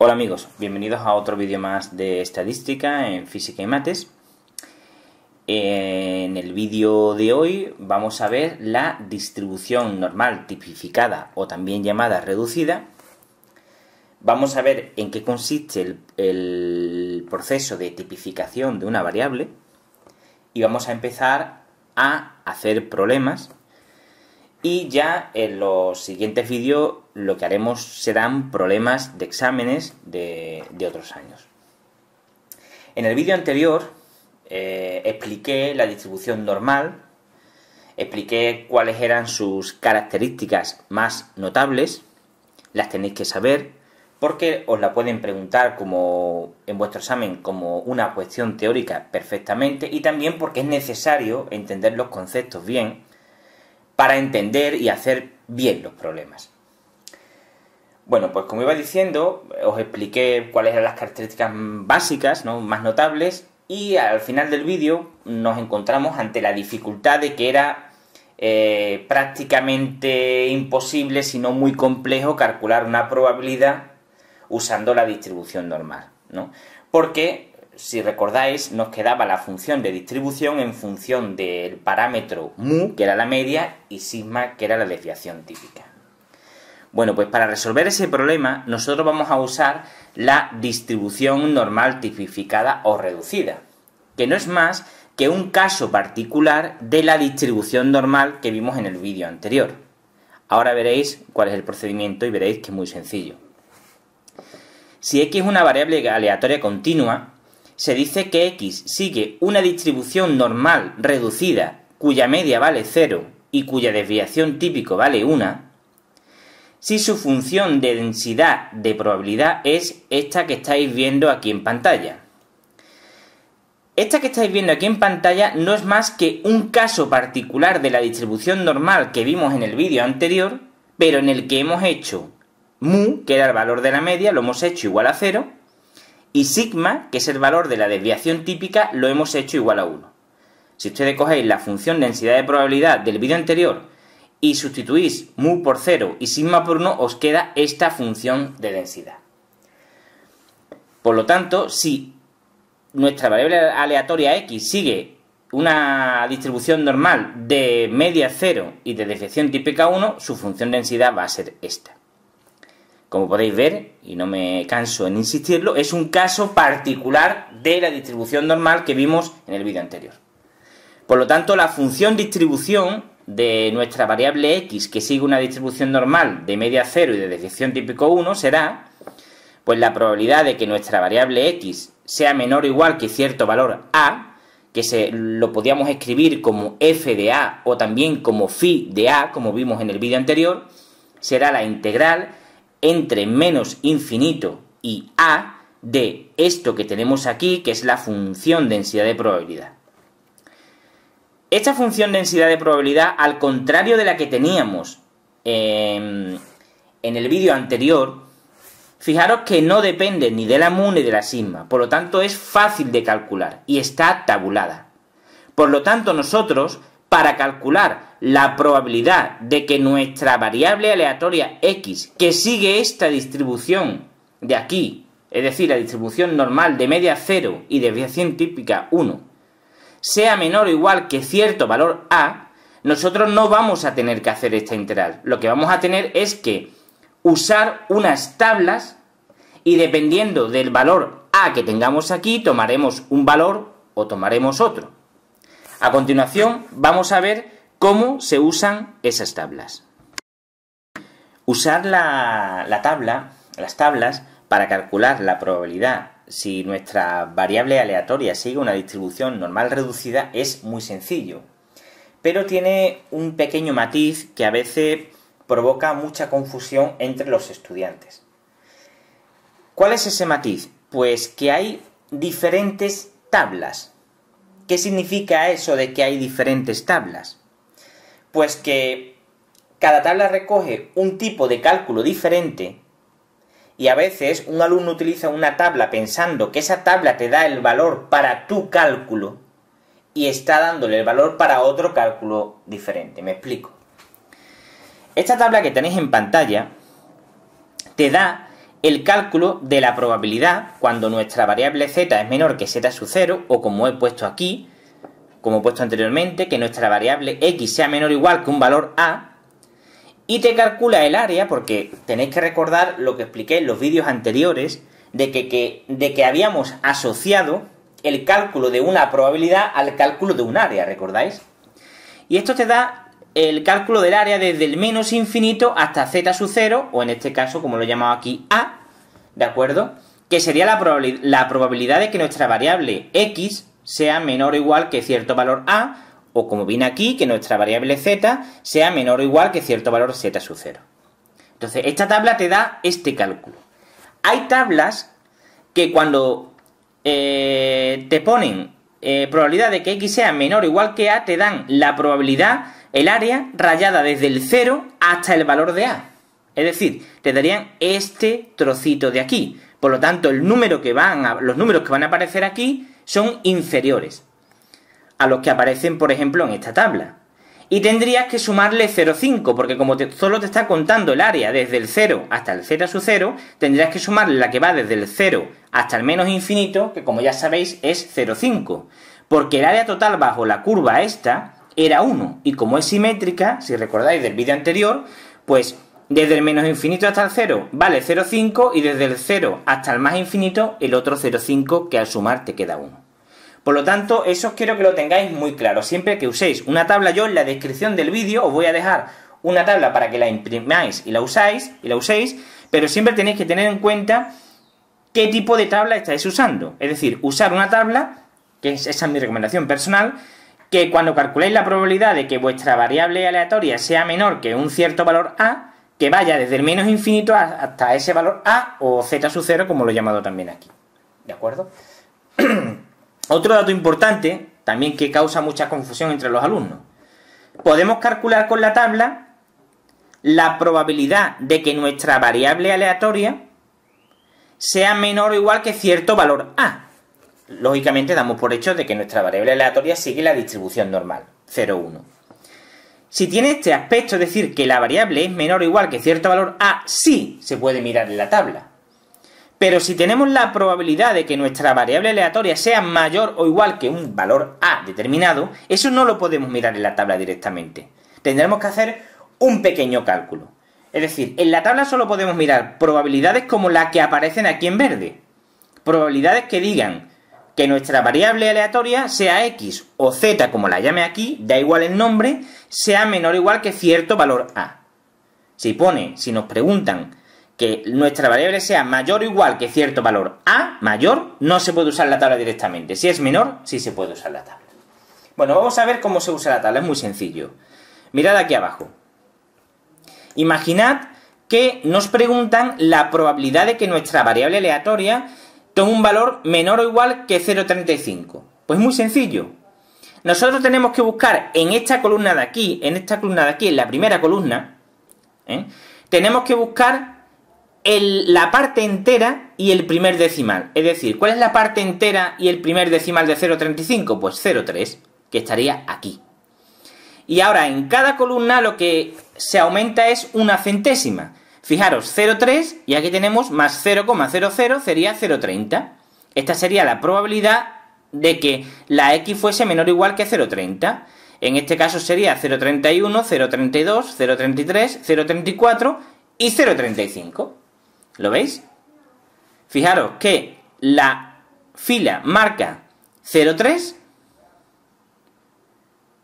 Hola amigos, bienvenidos a otro vídeo más de estadística en física y mates. En el vídeo de hoy vamos a ver la distribución normal tipificada o también llamada reducida. Vamos a ver en qué consiste el proceso de tipificación de una variable y vamos a empezar a hacer problemas. Y ya en los siguientes vídeos lo que haremos serán problemas de exámenes de otros años. En el vídeo anterior expliqué la distribución normal, expliqué cuáles eran sus características más notables, las tenéis que saber porque os la pueden preguntar como en vuestro examen como una cuestión teórica perfectamente y también porque es necesario entender los conceptos bien para entender y hacer bien los problemas. Bueno, pues como iba diciendo, os expliqué cuáles eran las características básicas, ¿no?, más notables, y al final del vídeo nos encontramos ante la dificultad de que era prácticamente imposible, si no muy complejo, calcular una probabilidad usando la distribución normal, ¿no? Porque, si recordáis, nos quedaba la función de distribución en función del parámetro mu, que era la media, y sigma, que era la desviación típica. Bueno, pues para resolver ese problema, nosotros vamos a usar la distribución normal tipificada o reducida, que no es más que un caso particular de la distribución normal que vimos en el vídeo anterior. Ahora veréis cuál es el procedimiento y veréis que es muy sencillo. Si x es una variable aleatoria continua, se dice que x sigue una distribución normal reducida cuya media vale 0 y cuya desviación típico vale 1, si su función de densidad de probabilidad es esta que estáis viendo aquí en pantalla. Esta que estáis viendo aquí en pantalla no es más que un caso particular de la distribución normal que vimos en el vídeo anterior, pero en el que hemos hecho mu, que era el valor de la media, lo hemos hecho igual a 0, y sigma, que es el valor de la desviación típica, lo hemos hecho igual a 1. Si ustedes cogéis la función densidad de probabilidad del vídeo anterior y sustituís mu por 0 y sigma por 1, os queda esta función de densidad. Por lo tanto, si nuestra variable aleatoria x sigue una distribución normal de media 0 y de desviación típica 1, su función de densidad va a ser esta. Como podéis ver, y no me canso en insistirlo, es un caso particular de la distribución normal que vimos en el vídeo anterior. Por lo tanto, la función distribución de nuestra variable x que sigue una distribución normal de media 0 y de desviación típico 1 será pues la probabilidad de que nuestra variable x sea menor o igual que cierto valor a, que lo podíamos escribir como f de a o también como phi de a, como vimos en el vídeo anterior, será la integral entre menos infinito y a de esto que tenemos aquí, que es la función densidad de probabilidad. Esta función densidad de probabilidad, al contrario de la que teníamos en el vídeo anterior, fijaros que no depende ni de la mu ni de la sigma, por lo tanto es fácil de calcular y está tabulada. Por lo tanto, nosotros, para calcular la probabilidad de que nuestra variable aleatoria x, que sigue esta distribución de aquí, es decir, la distribución normal de media 0 y desviación típica 1, sea menor o igual que cierto valor a, nosotros no vamos a tener que hacer esta integral. Lo que vamos a tener es que usar unas tablas y dependiendo del valor a que tengamos aquí, tomaremos un valor o tomaremos otro. A continuación, vamos a ver cómo se usan esas tablas. Usar las tablas para calcular la probabilidad si nuestra variable aleatoria sigue una distribución normal reducida es muy sencillo, pero tiene un pequeño matiz que a veces provoca mucha confusión entre los estudiantes. ¿Cuál es ese matiz? Pues que hay diferentes tablas. ¿Qué significa eso de que hay diferentes tablas? Pues que cada tabla recoge un tipo de cálculo diferente y a veces un alumno utiliza una tabla pensando que esa tabla te da el valor para tu cálculo y está dándole el valor para otro cálculo diferente. Me explico. Esta tabla que tenéis en pantalla te da el cálculo de la probabilidad cuando nuestra variable z es menor que z sub 0, o como he puesto aquí, como he puesto anteriormente, que nuestra variable x sea menor o igual que un valor a, y te calcula el área, porque tenéis que recordar lo que expliqué en los vídeos anteriores, de que habíamos asociado el cálculo de una probabilidad al cálculo de un área, ¿recordáis? Y esto te da el cálculo del área desde el menos infinito hasta z sub 0, o en este caso, como lo he llamado aquí, a, ¿de acuerdo? Que sería la probabilidad de que nuestra variable x sea menor o igual que cierto valor a, o como viene aquí, que nuestra variable z sea menor o igual que cierto valor z sub 0. Entonces, esta tabla te da este cálculo. Hay tablas que cuando te ponen probabilidad de que x sea menor o igual que a, te dan la probabilidad, el área, rayada desde el 0 hasta el valor de a. Es decir, te darían este trocito de aquí. Por lo tanto, los números que van a aparecer aquí son inferiores a los que aparecen, por ejemplo, en esta tabla. Y tendrías que sumarle 0,5, porque como solo te está contando el área desde el 0 hasta el z sub 0, tendrías que sumarle la que va desde el 0 hasta el menos infinito, que como ya sabéis es 0,5. Porque el área total bajo la curva esta era 1, y como es simétrica, si recordáis del vídeo anterior, pues desde el menos infinito hasta el 0 vale 0,5, y desde el 0 hasta el más infinito el otro 0,5, que al sumar te queda 1. Por lo tanto, eso quiero que lo tengáis muy claro. Siempre que uséis una tabla, yo en la descripción del vídeo os voy a dejar una tabla para que la imprimáis y la uséis, pero siempre tenéis que tener en cuenta qué tipo de tabla estáis usando. Es decir, usar una tabla, que esa es mi recomendación personal, que cuando calculéis la probabilidad de que vuestra variable aleatoria sea menor que un cierto valor a, que vaya desde el menos infinito hasta ese valor a, o z sub 0, como lo he llamado también aquí. ¿De acuerdo? Otro dato importante, también que causa mucha confusión entre los alumnos. Podemos calcular con la tabla la probabilidad de que nuestra variable aleatoria sea menor o igual que cierto valor a. Lógicamente damos por hecho de que nuestra variable aleatoria sigue la distribución normal, 0, 1. Si tiene este aspecto, es decir, que la variable es menor o igual que cierto valor a, sí se puede mirar en la tabla. Pero si tenemos la probabilidad de que nuestra variable aleatoria sea mayor o igual que un valor a determinado, eso no lo podemos mirar en la tabla directamente. Tendremos que hacer un pequeño cálculo. Es decir, en la tabla solo podemos mirar probabilidades como las que aparecen aquí en verde. Probabilidades que digan que nuestra variable aleatoria, sea x o z, como la llame aquí, da igual el nombre, sea menor o igual que cierto valor a. Si nos preguntan que nuestra variable sea mayor o igual que cierto valor a, mayor, no se puede usar la tabla directamente. Si es menor, sí se puede usar la tabla. Bueno, vamos a ver cómo se usa la tabla, es muy sencillo. Mirad aquí abajo. Imaginad que nos preguntan la probabilidad de que nuestra variable aleatoria tome un valor menor o igual que 0,35. Pues muy sencillo. Nosotros tenemos que buscar en esta columna de aquí, en la primera columna, tenemos que buscar la parte entera y el primer decimal. Es decir, ¿cuál es la parte entera y el primer decimal de 0,35? Pues 0,3, que estaría aquí. Y ahora en cada columna lo que se aumenta es una centésima. Fijaros, 0,3 y aquí tenemos más 0,00 sería 0,30. Esta sería la probabilidad de que la x fuese menor o igual que 0,30. En este caso sería 0,31, 0,32, 0,33, 0,34 y 0,35. ¿Lo veis? Fijaros que la fila marca 0,3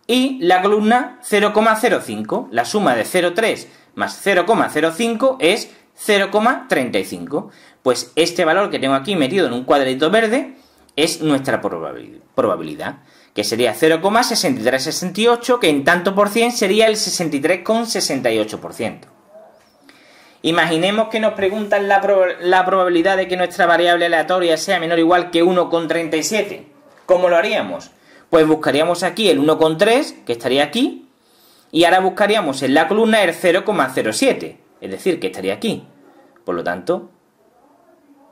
y la columna 0,05. La suma de 0,3 más 0,05 es 0,35. Pues este valor que tengo aquí metido en un cuadrito verde es nuestra probabilidad, que sería 0,6368, que en tanto por cien sería el 63,68%. Imaginemos que nos preguntan la probabilidad de que nuestra variable aleatoria sea menor o igual que 1,37. ¿Cómo lo haríamos? Pues buscaríamos aquí el 1,3, que estaría aquí, y ahora buscaríamos en la columna el 0,07, es decir, que estaría aquí. Por lo tanto,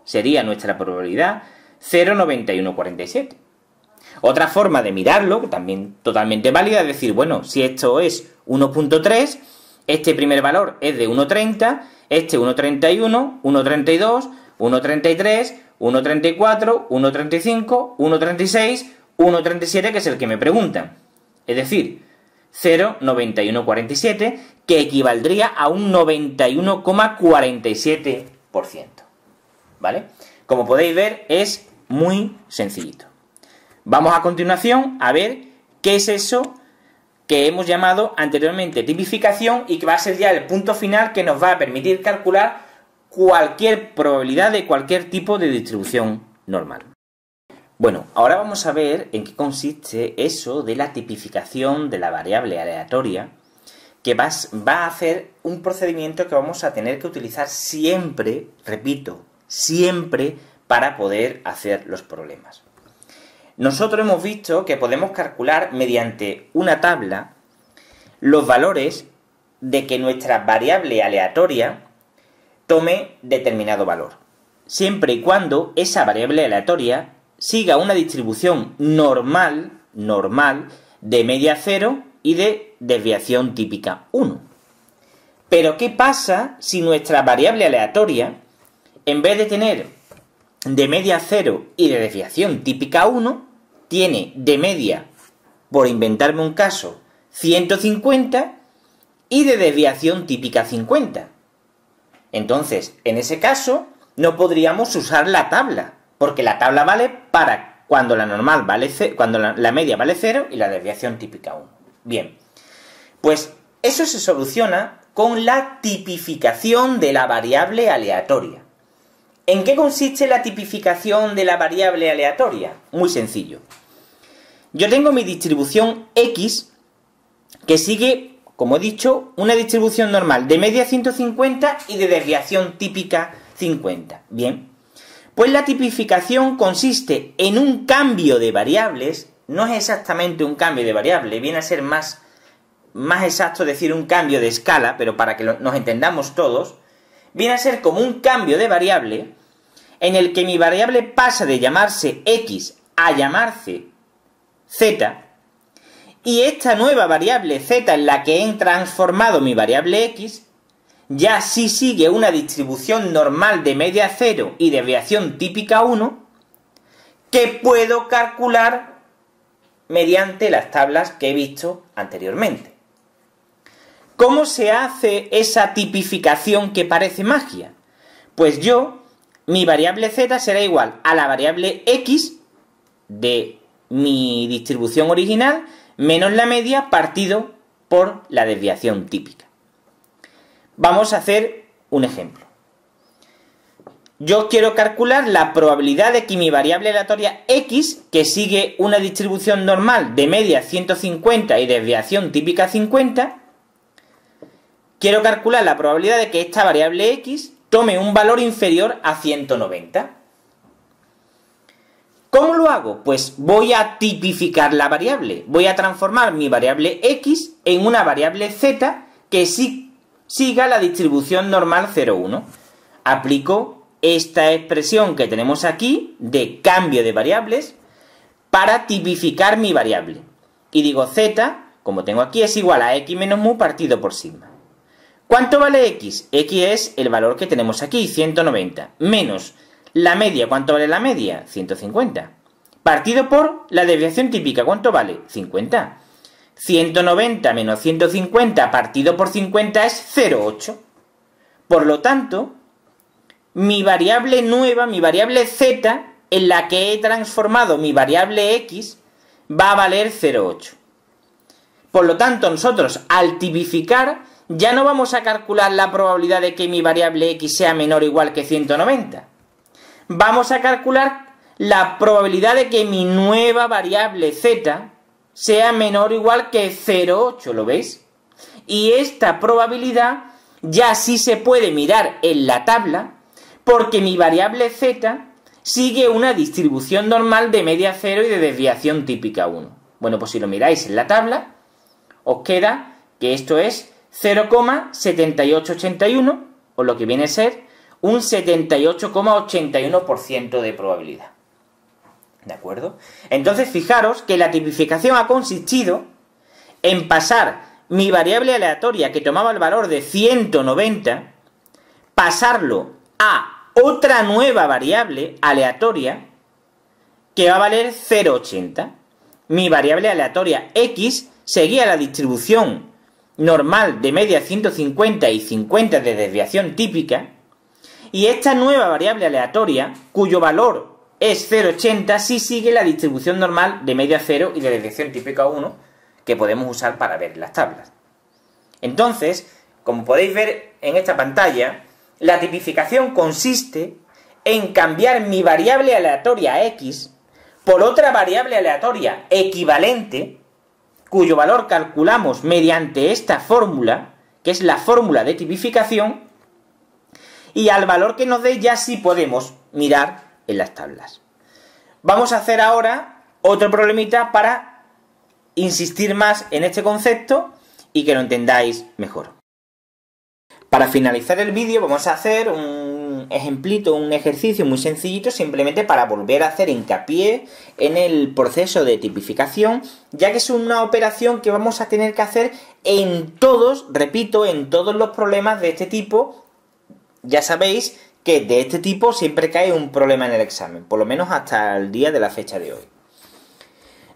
sería nuestra probabilidad 0,9147. Otra forma de mirarlo, también totalmente válida, es decir, bueno, si esto es 1,3 Este primer valor es de 1,30, este 1,31, 1,32, 1,33, 1,34, 1,35, 1,36, 1,37, que es el que me preguntan. Es decir, 0,9147, que equivaldría a un 91,47%. ¿Vale? Como podéis ver, es muy sencillito. Vamos a continuación a ver qué es eso que hemos llamado anteriormente tipificación y que va a ser ya el punto final que nos va a permitir calcular cualquier probabilidad de cualquier tipo de distribución normal. Bueno, ahora vamos a ver en qué consiste eso de la tipificación de la variable aleatoria, que va a hacer un procedimiento que vamos a tener que utilizar siempre, repito, siempre para poder hacer los problemas. Nosotros hemos visto que podemos calcular mediante una tabla los valores de que nuestra variable aleatoria tome determinado valor, siempre y cuando esa variable aleatoria siga una distribución normal de media 0 y de desviación típica 1. Pero ¿qué pasa si nuestra variable aleatoria, en vez de tener de media 0 y de desviación típica 1, tiene de media, por inventarme un caso, 150 y de desviación típica 50? Entonces, en ese caso, no podríamos usar la tabla, porque la tabla vale para cuando la normal vale cuando la media vale 0 y la desviación típica 1. Bien, pues eso se soluciona con la tipificación de la variable aleatoria. ¿En qué consiste la tipificación de la variable aleatoria? Muy sencillo. Yo tengo mi distribución X que sigue, como he dicho, una distribución normal de media 150 y de desviación típica 50. Bien, pues la tipificación consiste en un cambio de variables, no es exactamente un cambio de variable, viene a ser más exacto decir un cambio de escala, pero para que nos entendamos todos, viene a ser como un cambio de variable en el que mi variable pasa de llamarse X a llamarse Z, y esta nueva variable Z en la que he transformado mi variable X ya sí sigue una distribución normal de media 0 y desviación típica 1 que puedo calcular mediante las tablas que he visto anteriormente. ¿Cómo se hace esa tipificación que parece magia? Pues mi variable Z será igual a la variable X de mi distribución original menos la media partido por la desviación típica. Vamos a hacer un ejemplo. Yo quiero calcular la probabilidad de que mi variable aleatoria X, que sigue una distribución normal de media 150 y desviación típica 50, quiero calcular la probabilidad de que esta variable X tome un valor inferior a 190. ¿Cómo lo hago? Pues voy a tipificar la variable. Voy a transformar mi variable X en una variable Z que siga la distribución normal 0,1. Aplico esta expresión que tenemos aquí de cambio de variables para tipificar mi variable. Y digo Z, como tengo aquí, es igual a X menos mu partido por sigma. ¿Cuánto vale X? X es el valor que tenemos aquí, 190, menos la media. ¿Cuánto vale la media? 150. Partido por la desviación típica, ¿cuánto vale? 50. 190 menos 150 partido por 50 es 0,8. Por lo tanto, mi variable nueva, mi variable Z, en la que he transformado mi variable X, va a valer 0,8. Por lo tanto, nosotros al tipificar ya no vamos a calcular la probabilidad de que mi variable X sea menor o igual que 190. Vamos a calcular la probabilidad de que mi nueva variable Z sea menor o igual que 0,8, ¿lo veis? Y esta probabilidad ya sí se puede mirar en la tabla porque mi variable Z sigue una distribución normal de media 0 y de desviación típica 1. Bueno, pues si lo miráis en la tabla, os queda que esto es 0,7881, o lo que viene a ser un 78,81% de probabilidad. ¿De acuerdo? Entonces, fijaros que la tipificación ha consistido en pasar mi variable aleatoria que tomaba el valor de 190, pasarlo a otra nueva variable aleatoria que va a valer 0,80. Mi variable aleatoria x seguía la distribución normal de media 150 y 50 de desviación típica, y esta nueva variable aleatoria, cuyo valor es 0,80, sí sigue la distribución normal de media 0 y de desviación típica 1, que podemos usar para ver las tablas. Entonces, como podéis ver en esta pantalla, la tipificación consiste en cambiar mi variable aleatoria x por otra variable aleatoria equivalente, cuyo valor calculamos mediante esta fórmula, que es la fórmula de tipificación, y al valor que nos dé ya sí podemos mirar en las tablas. Vamos a hacer ahora otro problemita para insistir más en este concepto y que lo entendáis mejor. Para finalizar el vídeo vamos a hacer un ejemplito, un ejercicio muy sencillito, simplemente para volver a hacer hincapié en el proceso de tipificación, ya que es una operación que vamos a tener que hacer en todos, repito, en todos los problemas de este tipo. Ya sabéis que de este tipo siempre cae un problema en el examen, por lo menos hasta el día de la fecha de hoy.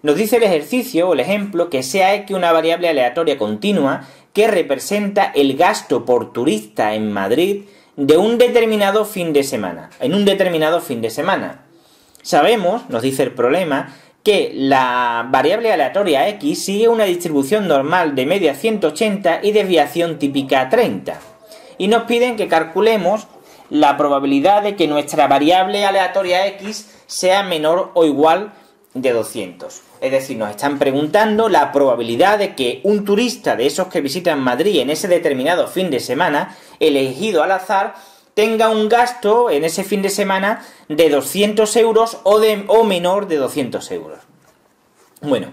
Nos dice el ejercicio o el ejemplo que sea x una variable aleatoria continua que representa el gasto por turista en Madrid de un determinado fin de semana, en un determinado fin de semana. Sabemos, nos dice el problema, que la variable aleatoria x sigue una distribución normal de media 180 y desviación típica 30. Y nos piden que calculemos la probabilidad de que nuestra variable aleatoria x sea menor o igual de 200. Es decir, nos están preguntando la probabilidad de que un turista de esos que visitan Madrid en ese determinado fin de semana, elegido al azar, tenga un gasto en ese fin de semana de 200 euros o menor de 200 euros. Bueno,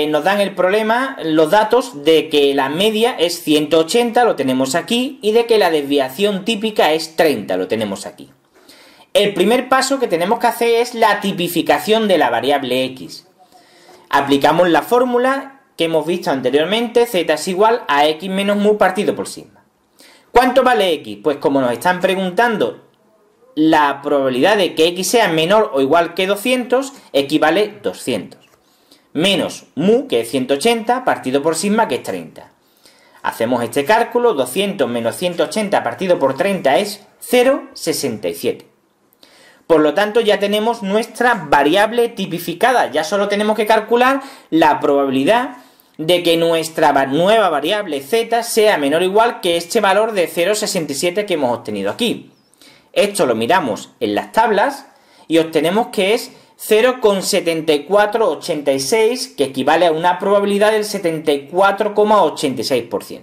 nos dan el problema, los datos de que la media es 180, lo tenemos aquí, y de que la desviación típica es 30, lo tenemos aquí. El primer paso que tenemos que hacer es la tipificación de la variable x. Aplicamos la fórmula que hemos visto anteriormente, z es igual a x menos mu partido por sigma. ¿Cuánto vale x? Pues como nos están preguntando la probabilidad de que x sea menor o igual que 200, equivale 200. Menos mu, que es 180, partido por sigma, que es 30. Hacemos este cálculo, 200 menos 180 partido por 30 es 0,67. Por lo tanto, ya tenemos nuestra variable tipificada. Ya solo tenemos que calcular la probabilidad de que nuestra nueva variable z sea menor o igual que este valor de 0,67 que hemos obtenido aquí. Esto lo miramos en las tablas y obtenemos que es 0,7486, que equivale a una probabilidad del 74,86%.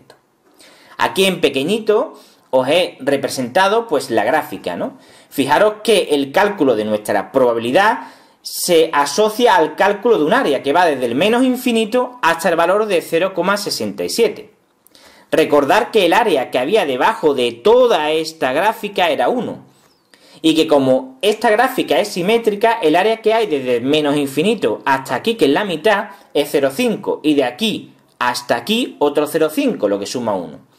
Aquí en pequeñito os he representado pues la gráfica, ¿no? Fijaros que el cálculo de nuestra probabilidad se asocia al cálculo de un área que va desde el menos infinito hasta el valor de 0,67. Recordad que el área que había debajo de toda esta gráfica era 1. Y que como esta gráfica es simétrica, el área que hay desde el menos infinito hasta aquí, que es la mitad, es 0,5. Y de aquí hasta aquí otro 0,5, lo que suma 1.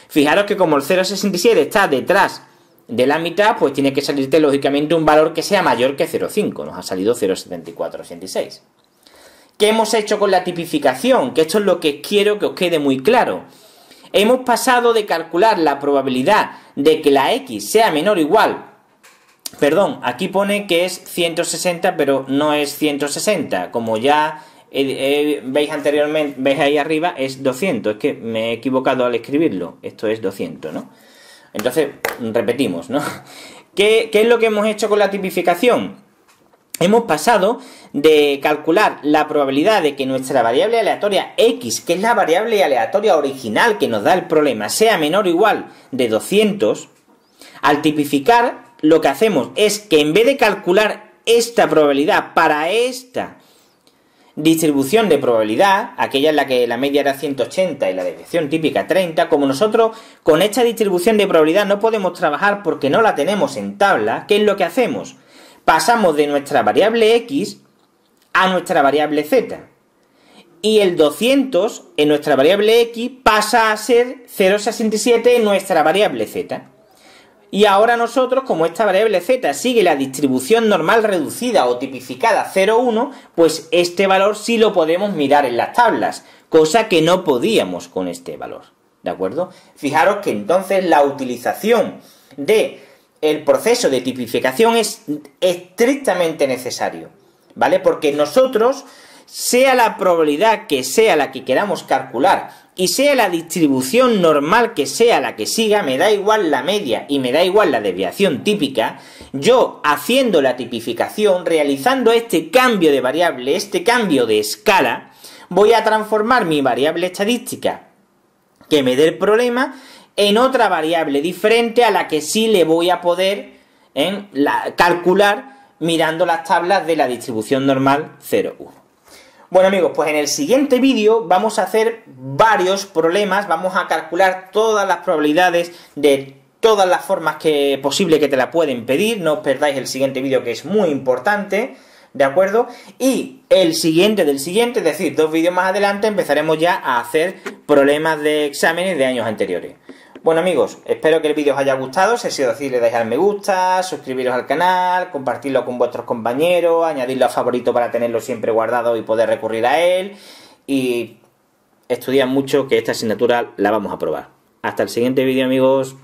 Fijaros que como el 0,67 está detrás de la mitad, pues tiene que salirte lógicamente un valor que sea mayor que 0,5. Nos ha salido 0,7486. ¿Qué hemos hecho con la tipificación? Que esto es lo que quiero que os quede muy claro. Hemos pasado de calcular la probabilidad de que la x sea menor o igual. Perdón, aquí pone que es 160, pero no es 160. Como ya veis anteriormente, veis ahí arriba, es 200. Es que me he equivocado al escribirlo. Esto es 200, ¿no? Entonces, repetimos, ¿no? ¿Qué es lo que hemos hecho con la tipificación? Hemos pasado de calcular la probabilidad de que nuestra variable aleatoria x, que es la variable aleatoria original que nos da el problema, sea menor o igual de 200, al tipificar lo que hacemos es que en vez de calcular esta probabilidad para esta distribución de probabilidad, aquella en la que la media era 180 y la desviación típica 30, como nosotros con esta distribución de probabilidad no podemos trabajar porque no la tenemos en tabla, ¿qué es lo que hacemos? Pasamos de nuestra variable x a nuestra variable z. y el 200 en nuestra variable x pasa a ser 0,67 en nuestra variable z. Y ahora nosotros, como esta variable z sigue la distribución normal reducida o tipificada 0,1, pues este valor sí lo podemos mirar en las tablas, cosa que no podíamos con este valor, ¿de acuerdo? Fijaros que entonces la utilización de el proceso de tipificación es estrictamente necesario, ¿vale? Porque nosotros, sea la probabilidad que sea la que queramos calcular y sea la distribución normal que sea la que siga, me da igual la media y me da igual la desviación típica, yo haciendo la tipificación, realizando este cambio de variable, este cambio de escala, voy a transformar mi variable estadística que me dé el problema en otra variable diferente a la que sí le voy a poder calcular mirando las tablas de la distribución normal 0,1. Bueno amigos, pues en el siguiente vídeo vamos a hacer varios problemas, vamos a calcular todas las probabilidades de todas las formas posibles que te la pueden pedir, no os perdáis el siguiente vídeo que es muy importante, ¿de acuerdo? Y el siguiente del siguiente, es decir, 2 vídeos más adelante, empezaremos ya a hacer problemas de exámenes de años anteriores. Bueno amigos, espero que el vídeo os haya gustado, si ha sido así le dais al me gusta, suscribiros al canal, compartirlo con vuestros compañeros, añadirlo a favorito para tenerlo siempre guardado y poder recurrir a él, y estudiad mucho que esta asignatura la vamos a probar. Hasta el siguiente vídeo amigos.